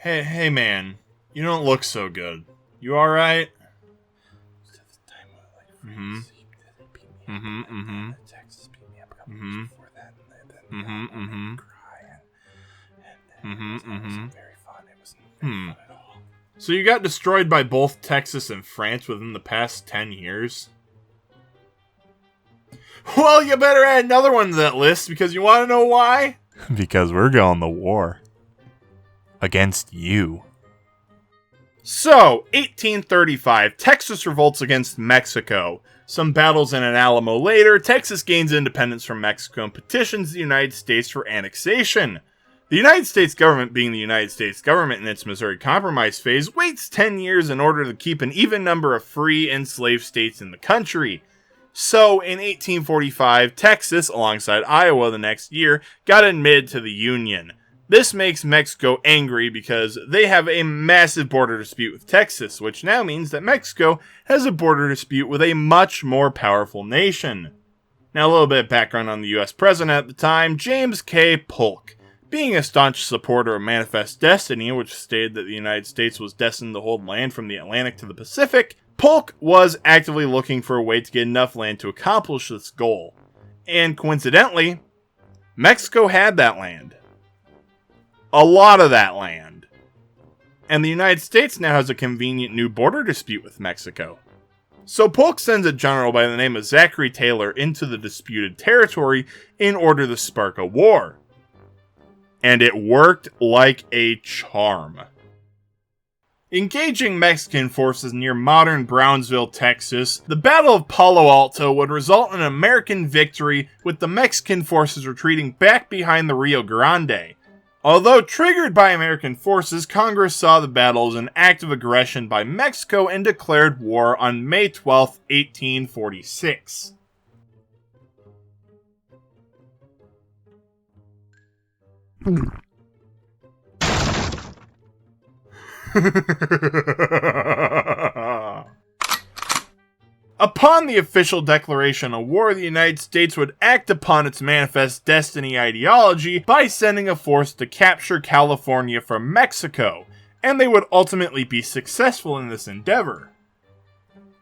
Hey, man. You don't look so good. You alright? Mm-hmm. Mm-hmm, mm-hmm. Texas beat me up a couple Mm-hmm. weeks before that, and Mm-hmm, then mm-hmm. cry, Mm-hmm, it mm-hmm. wasn't very fun. It wasn't very fun at all. So you got destroyed by both Texas and France within the past 10 years? Well, you better add another one to that list, because you want to know why? Because we're going to war. Against you. So, 1835, Texas revolts against Mexico. Some battles in an Alamo later, Texas gains independence from Mexico and petitions the United States for annexation. The United States government, being the United States government in its Missouri Compromise phase, waits 10 years in order to keep an even number of free and slave states in the country. So, in 1845, Texas, alongside Iowa the next year, got admitted to the Union. This makes Mexico angry because they have a massive border dispute with Texas, which now means that Mexico has a border dispute with a much more powerful nation. Now, a little bit of background on the US president at the time, James K. Polk. Being a staunch supporter of Manifest Destiny, which stated that the United States was destined to hold land from the Atlantic to the Pacific, Polk was actively looking for a way to get enough land to accomplish this goal. And coincidentally, Mexico had that land. A lot of that land. And the United States now has a convenient new border dispute with Mexico. So Polk sends a general by the name of Zachary Taylor into the disputed territory in order to spark a war. And it worked like a charm. Engaging Mexican forces near modern Brownsville, Texas, the Battle of Palo Alto would result in an American victory, with the Mexican forces retreating back behind the Rio Grande. Although triggered by American forces, Congress saw the battle as an act of aggression by Mexico and declared war on May 12, 1846. Upon the official declaration of war, the United States would act upon its Manifest Destiny ideology by sending a force to capture California from Mexico, and they would ultimately be successful in this endeavor.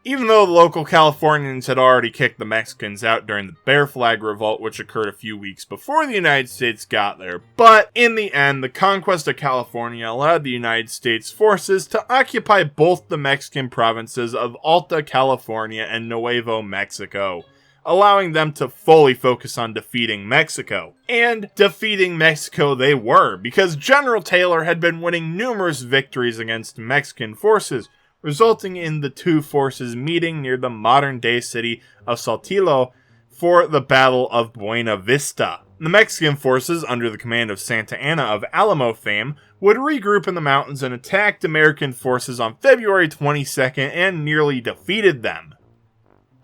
Even though the local Californians had already kicked the Mexicans out during the Bear Flag Revolt, which occurred a few weeks before the United States got there, but in the end, the conquest of California allowed the United States forces to occupy both the Mexican provinces of Alta California and Nuevo Mexico, allowing them to fully focus on defeating Mexico. And defeating Mexico they were, because General Taylor had been winning numerous victories against Mexican forces, resulting in the two forces meeting near the modern-day city of Saltillo for the Battle of Buena Vista. The Mexican forces, under the command of Santa Anna of Alamo fame, would regroup in the mountains and attacked American forces on February 22nd and nearly defeated them.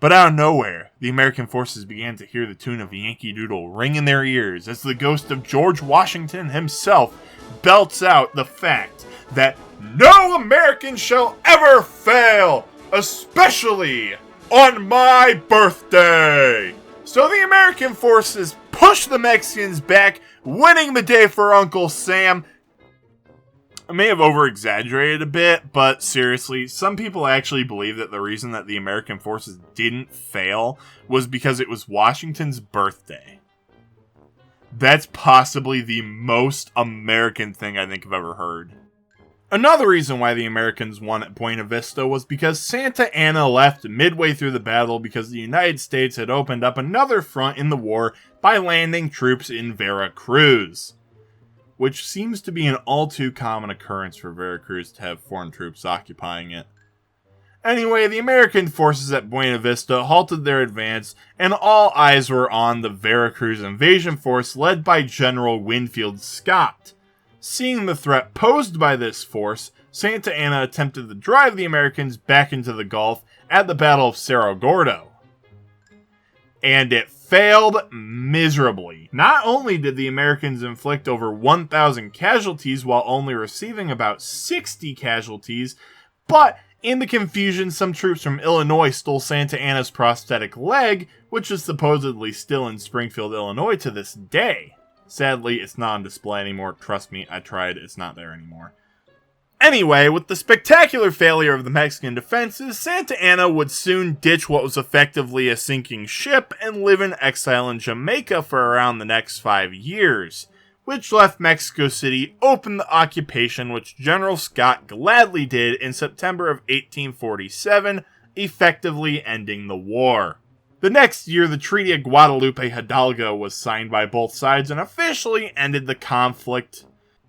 But out of nowhere, the American forces began to hear the tune of Yankee Doodle ring in their ears as the ghost of George Washington himself belts out the fact that no American shall ever fail, especially on my birthday. So the American forces push the Mexicans back, winning the day for Uncle Sam. I may have over-exaggerated a bit, but seriously, some people actually believe that the reason that the American forces didn't fail was because it was Washington's birthday. That's possibly the most American thing I think I've ever heard. Another reason why the Americans won at Buena Vista was because Santa Anna left midway through the battle because the United States had opened up another front in the war by landing troops in Veracruz, which seems to be an all too common occurrence for Veracruz to have foreign troops occupying it. Anyway, the American forces at Buena Vista halted their advance, and all eyes were on the Veracruz invasion force led by General Winfield Scott. Seeing the threat posed by this force, Santa Anna attempted to drive the Americans back into the Gulf at the Battle of Cerro Gordo. And it failed miserably. Not only did the Americans inflict over 1,000 casualties while only receiving about 60 casualties, but in the confusion, some troops from Illinois stole Santa Anna's prosthetic leg, which is supposedly still in Springfield, Illinois to this day. Sadly, it's not on display anymore. Trust me, I tried. It's not there anymore. Anyway, with the spectacular failure of the Mexican defenses, Santa Anna would soon ditch what was effectively a sinking ship and live in exile in Jamaica for around the next 5 years, which left Mexico City open to occupation, which General Scott gladly did in September of 1847, effectively ending the war. The next year, the Treaty of Guadalupe Hidalgo was signed by both sides and officially ended the conflict.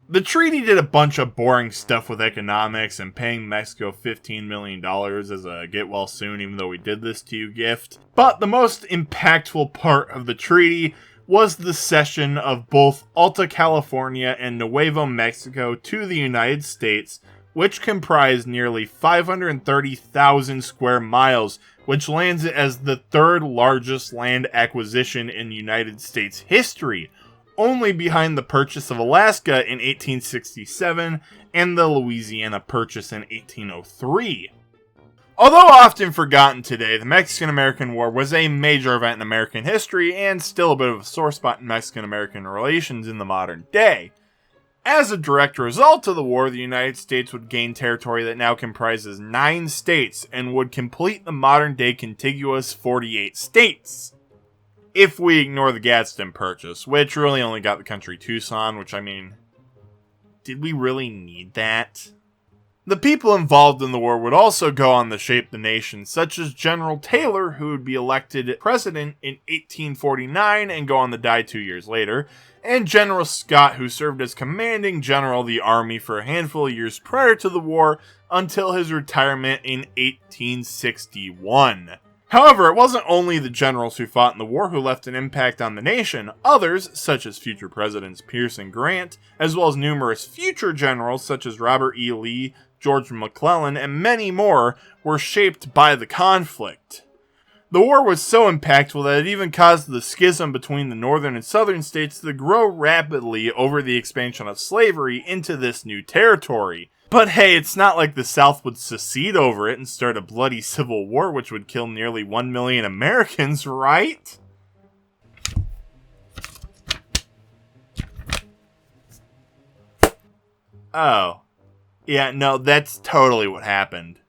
The treaty did a bunch of boring stuff with economics and paying Mexico $15 million as a get well soon even though we did this to you gift. But the most impactful part of the treaty was the cession of both Alta California and Nuevo Mexico to the United States, which comprised nearly 530,000 square miles, which lands it as the third largest land acquisition in United States history, only behind the purchase of Alaska in 1867 and the Louisiana Purchase in 1803. Although often forgotten today, the Mexican-American War was a major event in American history and still a bit of a sore spot in Mexican-American relations in the modern day. As a direct result of the war, the United States would gain territory that now comprises 9 states and would complete the modern-day contiguous 48 states. If we ignore the Gadsden Purchase, which really only got the country Tucson, which, I mean, did we really need that? The people involved in the war would also go on to shape the nation, such as General Taylor, who would be elected president in 1849 and go on to die 2 years later, and General Scott, who served as commanding general of the army for a handful of years prior to the war until his retirement in 1861. However, it wasn't only the generals who fought in the war who left an impact on the nation. Others, such as future presidents Pierce and Grant, as well as numerous future generals such as Robert E. Lee, George McClellan, and many more, were shaped by the conflict. The war was so impactful that it even caused the schism between the northern and southern states to grow rapidly over the expansion of slavery into this new territory. But hey, it's not like the South would secede over it and start a bloody civil war which would kill nearly 1 million Americans, right? Oh. Yeah, no, that's totally what happened.